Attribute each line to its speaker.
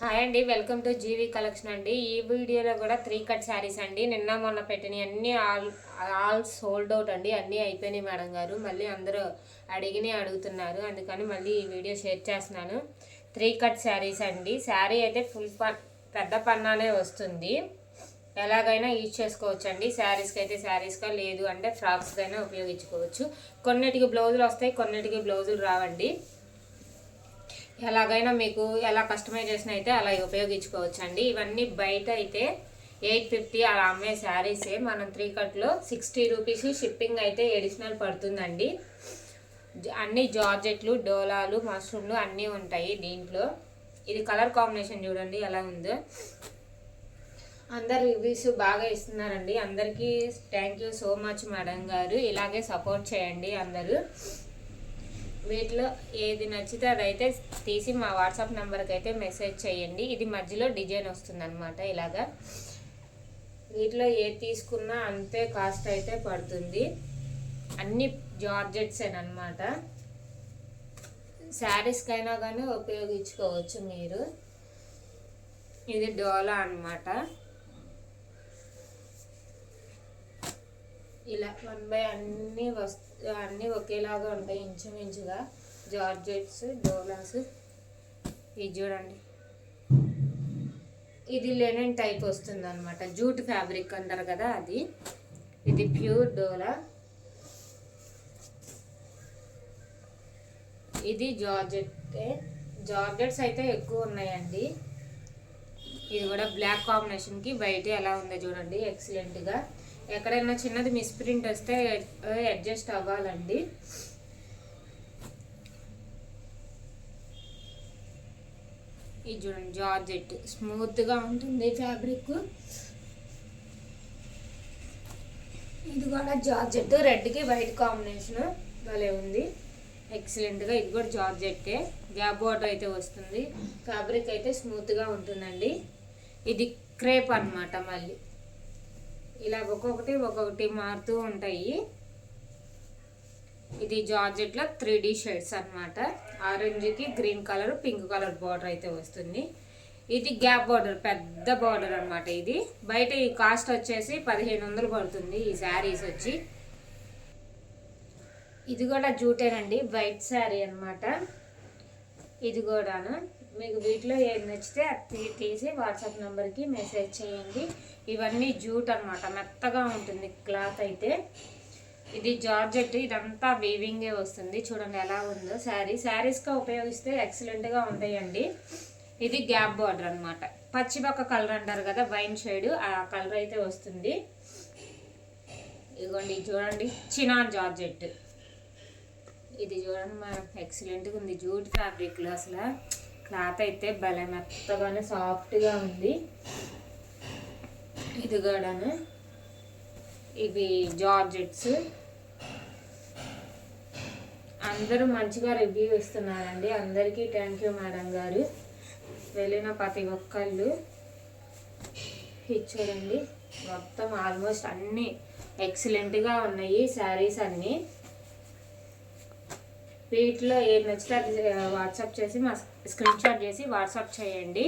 Speaker 1: Hi అండి, welcome to GV collection అండి. ఈ వీడియోలో కూడా 3 కట్ శారీస్ అండి. నిన్న మొన్న పెట్టినవి అన్నీ ఆల్ సోల్డ్ అవుట్ అండి. అన్నీ అయిపోయినాయి మేడం గారు. మళ్ళీ అందరూ అడుగుతున్నారు, అందుకని మళ్ళీ ఈ వీడియో షేర్ చేస్తున్నాను. 3 కట్ శారీస్ అండి. శారీ అయితే పెద్ద పన్నానే వస్తుంది. ఎలాగైనా యూజ్ చేసుకోవచ్చు అండి. శారీస్కి అయితే శారీస్గా, లేదు అంటే ఫ్రాక్స్కైనా ఉపయోగించుకోవచ్చు. కొన్నిటికి బ్లౌజులు వస్తాయి, కొన్నిటికి బ్లౌజులు రావండి. ఎలాగైనా మీకు ఎలా కస్టమైజేషన్ అయితే అలా ఉపయోగించుకోవచ్చు అండి. ఇవన్నీ బయట అయితే 850 అలా అమ్మే శారీసే. మనం 3 కట్లో 60 రూపీస్ షిప్పింగ్ అయితే ఎడిషనల్ పడుతుందండి. అన్ని జార్జెట్లు, డోలాలు, మష్రూమ్లు అన్నీ ఉంటాయి దీంట్లో. ఇది కలర్ కాంబినేషన్ చూడండి ఎలా ఉందో. అందరు రివ్యూస్ బాగా ఇస్తున్నారండి. అందరికీ thank you so much madam గారు. ఇలాగే సపోర్ట్ చేయండి అందరూ. వీటిలో ఏది నచ్చితే అదైతే తీసి మా వాట్సాప్ నెంబర్కి అయితే మెసేజ్ చేయండి. ఇది మధ్యలో డిజైన్ వస్తుంది అనమాట. ఇలాగా వీటిలో ఏది తీసుకున్నా అంతే కాస్ట్ అయితే పడుతుంది. అన్ని జార్జెట్స్ అనమాట. శారీస్కైనా కానీ ఉపయోగించుకోవచ్చు మీరు. ఇది డోలా అనమాట. ఇలా 1 బై అన్నీ ఒకేలాగా ఉంటాయి ఇంచుమించుగా. Georgettes, Doulos. ఇది చూడండి, ఇది లెనిన్ టైప్ వస్తుంది అనమాట. జూట్ ఫ్యాబ్రిక్ అంటారు కదా అది. ఇది ప్యూర్ డోలా. ఇది జార్జెట్స్ అయితే ఎక్కువ ఉన్నాయండి. ఇది కూడా బ్లాక్ కాంబినేషన్కి వైట్ ఎలా ఉందో చూడండి, ఎక్సలెంట్గా. ఎక్కడైనా చిన్నది మిస్ప్రింట్ వస్తే అడ్జస్ట్ అవ్వాలండి. ఇది చూడండి, జార్జెట్ స్మూత్గా ఉంటుంది ఫ్యాబ్రిక్. ఇది కూడా జార్జెట్, రెడ్కి వైట్ కాంబినేషన్ భలే ఉంది, ఎక్సలెంట్గా. ఇది కూడా జార్జెట్టే, గ్యాప్ బోర్డర్ అయితే వస్తుంది. ఫ్యాబ్రిక్ అయితే స్మూత్గా ఉంటుందండి. ఇది క్రేప్ అన్నమాట. మళ్ళీ ఇలా ఒక్కొక్కటి మారుతూ ఉంటాయి. ఇది జార్జెట్లో 3D షేడ్స్ అనమాట. ఆరెంజ్కి green colour, pink colour border అయితే వస్తుంది. ఇది గ్యాప్ బార్డర్, పెద్ద బార్డర్ అనమాట. ఇది బయట ఈ కాస్ట్ వచ్చేసి 1500 పడుతుంది ఈ శారీస్ వచ్చి. ఇది కూడా జూటేనండి, వైట్ శారీ అనమాట. ఇది కూడాను మీకు వీటిలో ఏది నచ్చితే అది తీసి వాట్సాప్ నెంబర్కి మెసేజ్ చేయండి. ఇవన్నీ జూట్ అనమాట, మెత్తగా ఉంటుంది క్లాత్ అయితే. ఇది జార్జెట్, ఇదంతా వీవింగే వస్తుంది. చూడండి ఎలా ఉందో. శారీస్గా ఉపయోగిస్తే ఎక్సలెంట్గా ఉంటాయండి. ఇది గ్యాప్ బార్డర్ అనమాట. పచ్చిబక్క కలర్ అంటారు కదా, వైన్ షేడ్, ఆ కలర్ అయితే వస్తుంది. ఇదిగోండి చూడండి, చినాన్ జార్జెట్. ఇది చూడండి మనం, ఎక్సలెంట్గా ఉంది. జూట్ ఫ్యాబ్రిక్లో అసలు క్లాత్ అయితే భలే మెత్తగానే సాఫ్ట్గా ఉంది. ఇది కూడాను. ఇవి జార్జెట్స్. అందరూ మంచిగా రివ్యూ ఇస్తున్నారండి. అందరికీ థ్యాంక్ యూ మేడం గారు. వెళ్ళిన ప్రతి ఒక్కళ్ళు ఇది చూడండి, మొత్తం ఆల్మోస్ట్ అన్నీ ఎక్సలెంట్గా ఉన్నాయి శారీస్ అన్నీ. వీటిలో ఏది నచ్చితే అది వాట్సాప్ చేసి స్క్రీన్ షాట్ చేసి వాట్సాప్ చేయండి.